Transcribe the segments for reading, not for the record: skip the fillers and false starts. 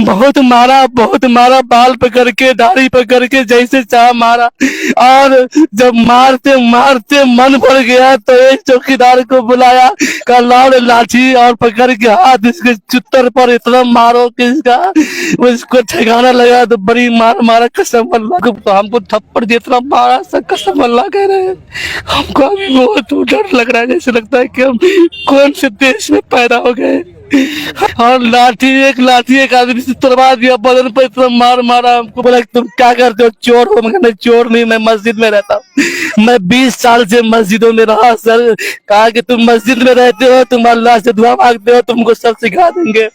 बहुत मारा, बाल पकड़ के, दाढ़ी पकड़ के, जैसे चाह मारा। और जब मारते मारते मन भर गया तो एक चौकीदार को बुलाया, कहा लाओ लाठी, और पकड़ के हाथ इसके चुत्तर पर इतना मारो कि उसको ठिकाना लगा। तो बड़ी मार मारा, कसम अल्लाह को। तो हमको थप्पड़ जितना मारा, सब कसम अल्लाह कह रहे हैं। हमको अभी बहुत डर लग रहा है, जैसे लगता है कि हम कौन से देश में पैदा हो गए। और एक लाठी एक आदमी से तुड़वा दिया, बदन पर इतना मार मारा। हमको बोला तुम क्या करते हो, चोर हो? मैं चोर नहीं, मैं मस्जिद में रहता हूँ। मैं 20 साल से मस्जिदों में रहा सर। कहा कि तुम मस्जिद में रहते हो, तुम अल्लाह से दुआ मांगते हो, तुमको सब सिखा देंगे।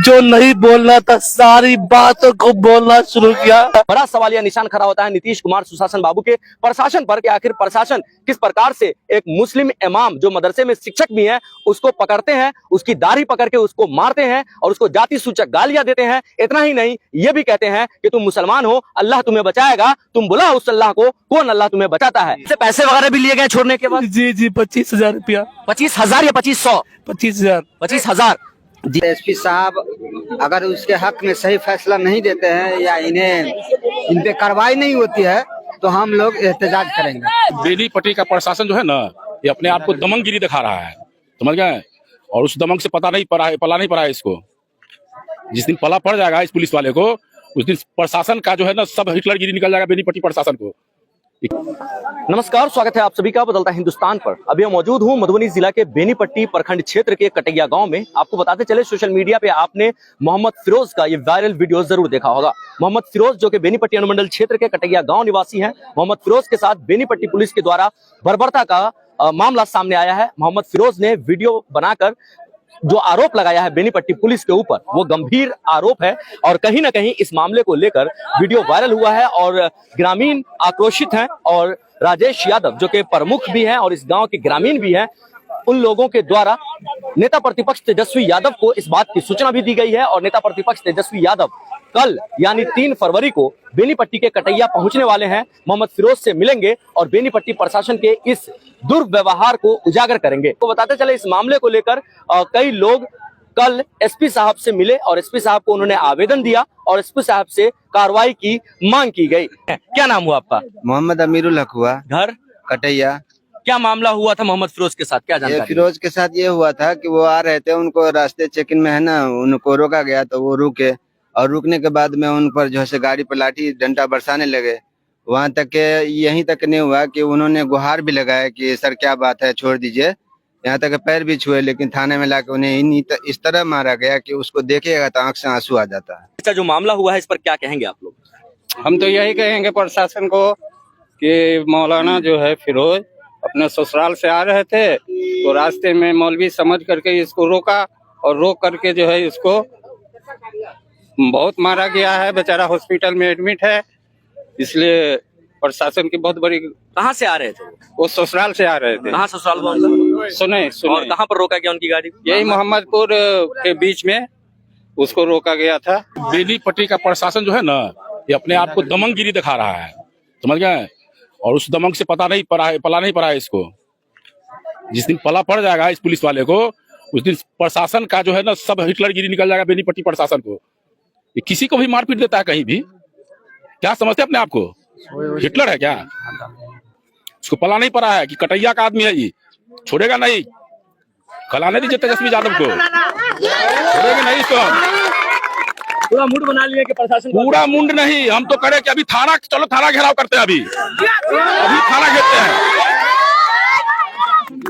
जो नहीं बोलना था सारी बातों को बोलना शुरू किया। बड़ा सवालिया निशान खड़ा होता है नीतीश कुमार सुशासन बाबू के प्रशासन पर कि आखिर प्रशासन किस प्रकार से एक मुस्लिम इमाम जो मदरसे में शिक्षक भी है उसको पकड़ते हैं, उसकी दाढ़ी पकड़ के उसको मारते हैं और उसको जाति सूचक गालियां देते हैं। इतना ही नहीं, ये भी कहते हैं कि तुम मुसलमान हो, अल्लाह तुम्हें बचाएगा, तुम बुला उस अल्लाह को, कौन अल्लाह तुम्हें बचाता है। इससे पैसे वगैरह भी लिए गए छोड़ने के बाद? जी 25,000 रुपया। 25,000 या 2500? 25,000। 25,000। एसपी साहब अगर उसके हक में सही फैसला नहीं देते हैं या इन पे कार्रवाई नहीं होती है तो हम लोग एहतजाज करेंगे। बेनीपट्टी का प्रशासन जो है ना, ये अपने आप को दमनगिरी दिखा रहा है, समझ गए? और उस दमन से पला नहीं पड़ा है इसको। जिस दिन पला पड़ जाएगा इस पुलिस वाले को, उस दिन प्रशासन का जो है ना सब हिटलरगिरी निकल जाएगा बेनीपट्टी प्रशासन को। नमस्कार, स्वागत है आप सभी का बदलता हिंदुस्तान पर। अभी मैं मौजूद हूं मधुबनी जिला के बेनीपट्टी प्रखंड क्षेत्र के कटैया गांव में। आपको बताते चले, सोशल मीडिया पे आपने मोहम्मद फिरोज का ये वायरल वीडियो जरूर देखा होगा। मोहम्मद फिरोज जो कि बेनीपट्टी अनुमंडल क्षेत्र के कटैया गांव निवासी हैं। मोहम्मद फिरोज के साथ बेनीपट्टी पुलिस के द्वारा बर्बरता का मामला सामने आया है। मोहम्मद फिरोज ने वीडियो बनाकर जो आरोप लगाया है बेनीपट्टी पुलिस के ऊपर, वो गंभीर आरोप है और कहीं ना कहीं इस मामले को लेकर वीडियो वायरल हुआ है और ग्रामीण आक्रोशित हैं। और राजेश यादव जो कि प्रमुख भी हैं और इस गांव के ग्रामीण भी हैं, उन लोगों के द्वारा नेता प्रतिपक्ष तेजस्वी यादव को इस बात की सूचना भी दी गई है। और नेता प्रतिपक्ष तेजस्वी यादव कल यानी 3 फरवरी को बेनीपट्टी के कटैया पहुंचने वाले हैं, मोहम्मद फिरोज से मिलेंगे और बेनीपट्टी प्रशासन के इस दुर्व्यवहार को उजागर करेंगे। तो बताते चले, इस मामले को लेकर कई लोग कल एसपी साहब से मिले और एसपी साहब को उन्होंने आवेदन दिया और एसपी साहब से कार्रवाई की मांग की गई। क्या नाम हुआ आपका? मोहम्मद अमीरुल हक हुआ। घर? कटैया। क्या मामला हुआ था मोहम्मद फिरोज के साथ, क्या जानकारी? फिरोज के साथ ये हुआ था कि वो आ रहे थे, उनको रास्ते चेकिंग में है ना, उनको रोका गया तो वो रुके और रुकने के बाद में उन पर जो है गाड़ी पर लाठी डंडा बरसाने लगे। वहां तक के यहीं तक नहीं हुआ कि उन्होंने गुहार भी लगाया कि सर क्या बात है, छोड़ दीजिए। यहाँ तक पैर भी छुए, लेकिन थाने में लाके उन्हें इस तरह मारा गया कि उसको देखेगा तो आंख से आंसू आ जाता है। अच्छा, जो मामला हुआ है इस पर क्या कहेंगे आप लोग? हम तो यही कहेंगे प्रशासन को कि मौलाना जो है फिरोज अपने ससुराल से आ रहे थे तो रास्ते में मौलवी समझ करके इसको रोका और रोक करके जो है इसको बहुत मारा गया है। बेचारा हॉस्पिटल में एडमिट है, इसलिए प्रशासन की बहुत बड़ी। कहाँ से आ रहे थे वो ससुराल से आ रहे थे। कहाँ ससुराल बोलते? सुने और कहाँ पर रोका गया उनकी गाड़ी? यही मोहम्मदपुर के बीच में उसको रोका गया था। बेनीपट्टी का प्रशासन जो है ना, ये अपने आप को दमनगिरी दिखा रहा है, समझ गए? और उस दमन से पला नहीं पड़ा है इसको। जिस दिन पला पड़ जाएगा इस पुलिस वाले को, उस दिन प्रशासन का जो है ना सब हिटलरगिरी निकल जाएगा बेनीपट्टी प्रशासन को। ये किसी को भी मारपीट देता है कहीं भी। क्या समझते हैं अपने आप को, हिटलर है क्या? उसको पला नहीं पड़ा है कि कटैया का आदमी है, ये छोड़ेगा नहीं। कल आने दीजिए तेजस्वी यादव को, छोड़ेंगे नहीं इसको। पूरा मूड बना लिया कि प्रशासन, पूरा मुंड नहीं, हम तो करे कि अभी थाना, चलो थाना घेराव करते हैं, अभी थाना घेरते हैं।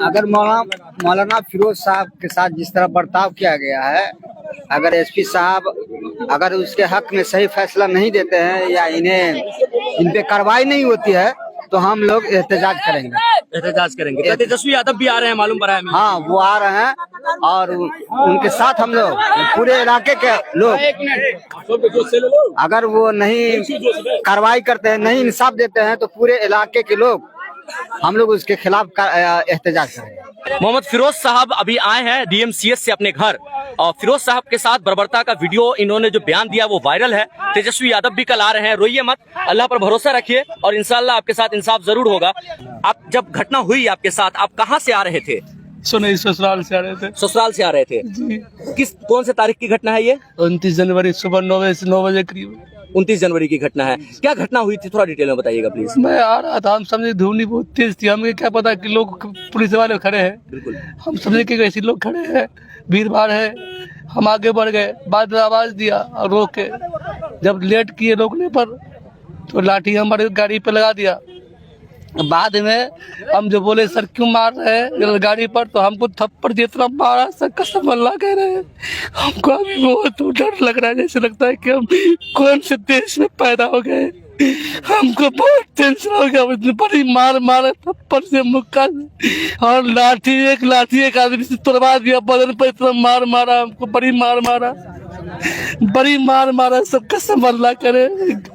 अगर मौलाना फिरोज साहब के साथ जिस तरह बर्ताव किया गया है, अगर एसपी साहब अगर उसके हक में सही फैसला नहीं देते हैं या इन पे कार्रवाई नहीं होती है तो हम लोग एहतजाज करेंगे। तो तेजस्वी यादव भी आ रहे हैं, मालूम पड़ा है? हाँ, वो आ रहे हैं और उनके साथ हम लोग पूरे इलाके के लोग, अगर वो नहीं कार्रवाई करते हैं, नहीं इंसाफ देते हैं तो पूरे इलाके के लोग हम लोग उसके खिलाफ एहतजाज करेंगे। मोहम्मद फिरोज साहब अभी आए हैं डीएमसीएच से अपने घर और फिरोज साहब के साथ बर्बरता का वीडियो इन्होंने जो बयान दिया वो वायरल है। तेजस्वी यादव भी कल आ रहे हैं, रोइए मत, अल्लाह पर भरोसा रखिए और इंशाल्लाह आपके साथ इंसाफ जरूर होगा। आप जब घटना हुई आपके साथ, आप कहां से आ रहे थे? सुने ससुराल से आ रहे थे ससुराल से आ रहे थे। जी। कौन से तारीख की घटना है ये? 29 जनवरी सुबह 9 बजे करीब 29 जनवरी की घटना है। क्या घटना हुई थी, थोड़ा डिटेल में बताइएगा प्लीज। मैं आ रहा था, हम समझे धूनी बहुत तेज थी, हमें क्या पता कि लोग पुलिस वाले खड़े हैं। बिल्कुल। हम समझे कि ऐसे लोग खड़े हैं, भीड़ भाड़ है, हम आगे बढ़ गए, बाद में आवाज दिया और रोक के जब लेट किए रोकने पर तो लाठी हमारे गाड़ी पे लगा दिया। बाद में हम जो बोले सर क्यों मार रहे हैं गाड़ी पर, तो हमको थप्पड़ जितना मारा सर कसम अल्लाह कह रहे हैं। हमको अभी बहुत डर लग रहा है, जैसे लगता है कि हम कौन से देश में पैदा हो गए। हमको बहुत टेंशन हो गया, इतनी बड़ी मार मारा थप्पड़ से, मुक्का से और लाठी एक आदमी से तोड़वा दिया, बदन पर इतना मार मारा, हमको बड़ी मार मारा सब कसम अल्लाह करे।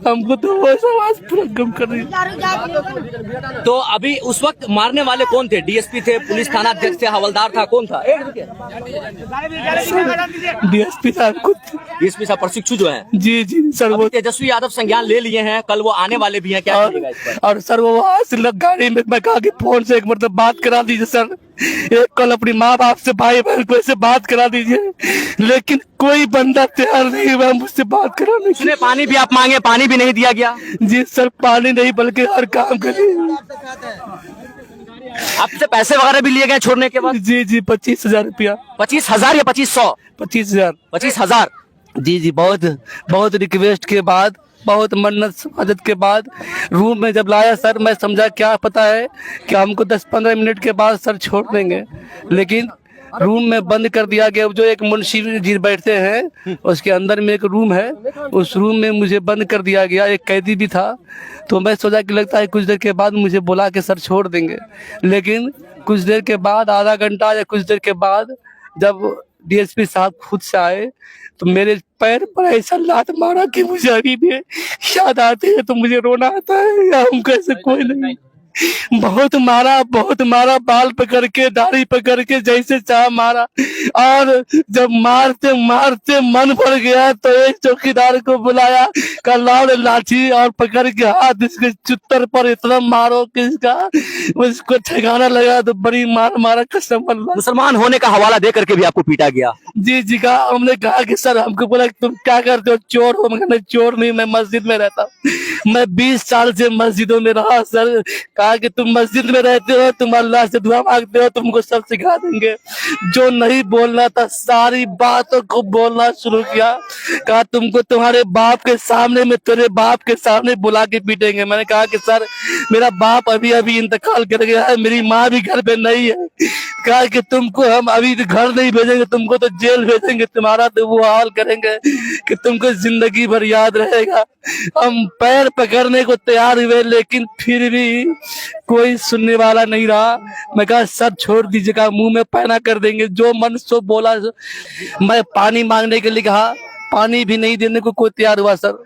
हमको तो वो आवाज पूरा गम कर रही है। तो अभी उस वक्त मारने वाले कौन थे? डीएसपी थे, पुलिस थाना अध्यक्ष थे, हवलदार था, कौन था? डीएसपी साहब खुद। डीएसपी साहब प्रशिक्षु जो है। जी सर, वो तेजस्वी यादव संज्ञान ले लिए हैं, कल वो आने वाले भी हैं, क्या करिएगा इस पर? और सर वो वहाँ से लग गाड़ी में, मैं कहा कि फोन से एक मतलब बात करा दीजिए सर, एक कल अपनी माँ बाप से, भाई बहन को ऐसे बात करा दीजिए, लेकिन कोई बंदा तैयार नहीं हुआ मुझसे बात कराने के लिए। पानी भी आप मांगे, पानी भी नहीं दिया गया। जी सर, पानी नहीं बल्कि हर काम करिए। आपसे पैसे वगैरह भी लिए गए छोड़ने के बाद? जी 25,000 रुपया। 25,000 या 2500? 25,000। 25,000। जी बहुत रिक्वेस्ट के बाद, बहुत मन्नत समाजत के बाद रूम में जब लाया सर, मैं समझा क्या पता है कि हमको 10-15 मिनट के बाद सर छोड़ देंगे, लेकिन रूम में बंद कर दिया गया। जो एक मुंशी जी बैठते हैं उसके अंदर में एक रूम है, उस रूम में मुझे बंद कर दिया गया, एक कैदी भी था। तो मैं सोचा कि लगता है कुछ देर के बाद मुझे बुला के सर छोड़ देंगे, लेकिन कुछ देर के बाद, आधा घंटा या कुछ देर के बाद, जब डीएसपी साहब खुद से आए तो मेरे पैर पर ऐसा लात मारा कि मुझे अभी भी याद आते हैं तो मुझे रोना आता है। या हम कैसे कोई नहीं, बहुत मारा, बाल पकड़ के, दाढ़ी पकड़ के जैसे चाह मारा। और जब मारते मन भर गया तो एक चौकीदार को बुलाया, का लाड़ लाठी और पकड़ के हाथ इसके चुत्तर पर इतना मारो कि उसको ठिकाना लगा। तो बड़ी मार मारा कसम अल्लाह। मुसलमान होने का हवाला दे करके भी आपको पीटा गया? जी कहा, हमने कहा कि सर, हमको बोला कि तुम क्या करते हो, चोर हो? मैं चोर नहीं, मैं मस्जिद में रहता हूँ, मैं 20 साल से मस्जिदों में रहा सर। कहा कि तुम मस्जिद में रहते हो, तुम अल्लाह से दुआ मांगते हो, तुमको सब सिखा देंगे। जो नहीं बोलना था सारी बातों को बोलना शुरू किया। कहा तुमको तुम्हारे बाप के सामने में, तेरे बाप के सामने बुला के पीटेंगे। मैंने कहा कि सर, मेरा बाप अभी इंतकाल कर गया है, मेरी माँ भी घर पे नहीं है। कहा कि तुमको हम अभी घर नहीं भेजेंगे, तुमको तो जेल भेजेंगे, तुम्हारा तो वो हाल करेंगे कि तुमको जिंदगी भर याद रहेगा। हम पैर पकड़ने को तैयार हुए, लेकिन फिर भी कोई सुनने वाला नहीं रहा। मैं कहा सर छोड़ दीजिएगा, मुंह में पैना कर देंगे, जो मन सो बोला। मैं पानी मांगने के लिए कहा, पानी भी नहीं देने को कोई तैयार हुआ सर।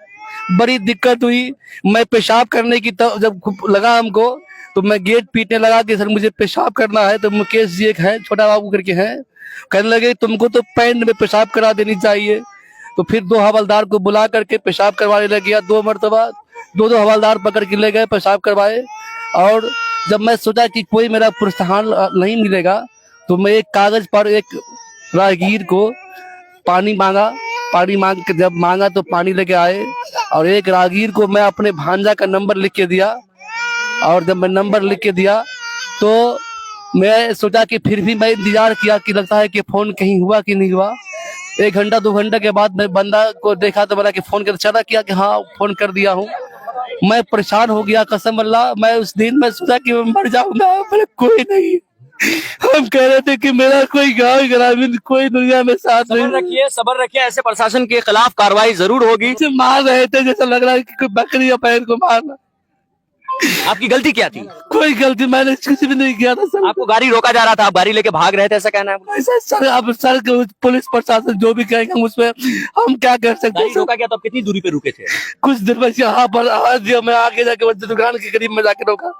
बड़ी दिक्कत हुई। मैं पेशाब करने की जब लगा हमको, तो मैं गेट पीटने लगा कि सर मुझे पेशाब करना है। तो मुकेश जी एक है, छोटा बाबू करके हैं, कहने लगे तुमको तो पैंट में पेशाब करा देनी चाहिए। तो फिर 2 हवलदार को बुला करके पेशाब करवाने लग गया। 2 मरतबा 2 हवलदार पकड़ के ले गए, पेशाब करवाए। और जब मैं सोचा कि कोई मेरा प्रोत्साहन नहीं मिलेगा, तो मैं एक कागज पर एक राहगीर को पानी मांगा। पानी मांग के जब मांगा तो पानी लेके आए, और एक राहगीर को मैं अपने भांजा का नंबर लिख के दिया। और जब मैं नंबर लिख के दिया तो मैं सोचा कि फिर भी मैं इंतजार किया कि लगता है कि फोन कहीं हुआ कि नहीं हुआ। 1 घंटा 2 घंटा के बाद मैं बंदा को देखा तो बोला कि फोन कर, चला किया कि हाँ फोन कर दिया हूँ। मैं परेशान हो गया कसम अल्लाह। मैं उस दिन मैं सोचा कि मैं मर जाऊंगा, मेरा कोई नहीं। हम कह रहे थे कि मेरा कोई गाँव ग्रामीण कोई दुनिया में साथ नहीं। सबर रखिए, ऐसे प्रशासन के खिलाफ कार्रवाई जरूर होगी। मार रहे थे, जैसा लग रहा है कि कोई बकरी या पैर को मारना। आपकी गलती क्या थी? कोई गलती मैंने कुछ भी नहीं किया था सर। आपको गाड़ी रोका जा रहा था, आप गाड़ी लेके भाग रहे थे, ऐसा कहना है? सर अब सर पुलिस प्रशासन जो भी कहेंगे उसमें हम क्या कर सकते हैं। रोका गया तो आप कितनी दूरी पे रुके थे? कुछ देर बस यहाँ पर मैं आगे जाके दुकान के करीब में जाके रोका।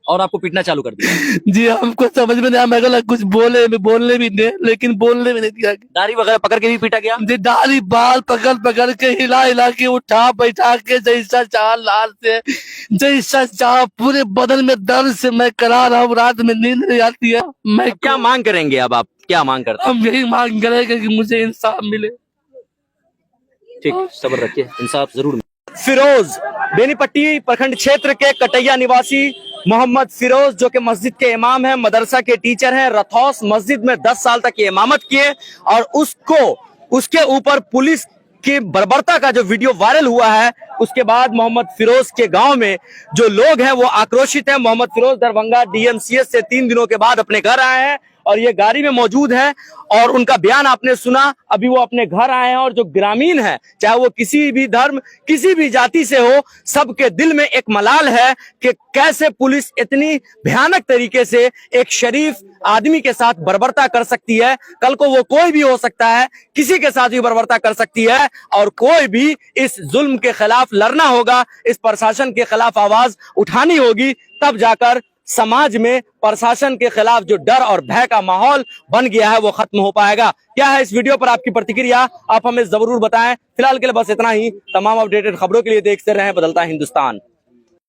और आपको पीटना चालू कर दिया। जी हमको समझ में नहीं आया, मैं बोला कुछ बोलने भी दे, लेकिन बोलने भी नहीं दिया। दाढ़ी वगैरह पकड़ के भी पीटा गया। जी दाढ़ी बाल पकड़ के हिला के उठा बैठा के जैसा चाह लाल से जैसा चाह पूरे बदन में दर्द से मैं करा रहा हूँ, रात में नींद नहीं आती है। मैं अब क्या मांग करेंगे? अब आप क्या मांग करते हम यही मांग करेंगे कि मुझे इंसाफ मिले। हैं? ठीक, सब्र रखिए, इंसाफ जरूर। फिरोज, बेनीपट्टी प्रखंड क्षेत्र के कटैया निवासी मोहम्मद फिरोज, जो कि मस्जिद के इमाम हैं, मदरसा के टीचर हैं, रथौस मस्जिद में 10 साल तक ये इमामत किए और उसके ऊपर पुलिस की बर्बरता का जो वीडियो वायरल हुआ है, उसके बाद मोहम्मद फिरोज के गांव में जो लोग हैं वो आक्रोशित हैं। मोहम्मद फिरोज दरभंगा डीएमसीएच से 3 दिनों के बाद अपने घर आए हैं और ये गाड़ी में मौजूद है और उनका बयान आपने सुना। अभी वो अपने घर आए हैं और जो ग्रामीण है, चाहे वो किसी भी धर्म किसी भी जाति से हो, सबके दिल में एक मलाल है कि कैसे पुलिस इतनी भयानक तरीके से एक शरीफ आदमी के साथ बर्बरता कर सकती है। कल को वो कोई भी हो सकता है, किसी के साथ भी बर्बरता कर सकती है और कोई भी इस जुल्म के खिलाफ लड़ना होगा, इस प्रशासन के खिलाफ आवाज उठानी होगी, तब जाकर समाज में प्रशासन के खिलाफ जो डर और भय का माहौल बन गया है वो खत्म हो पाएगा। क्या है इस वीडियो पर आपकी प्रतिक्रिया, आप हमें जरूर बताएं। फिलहाल के लिए बस इतना ही। तमाम अपडेटेड खबरों के लिए देखते रहें बदलता हिंदुस्तान।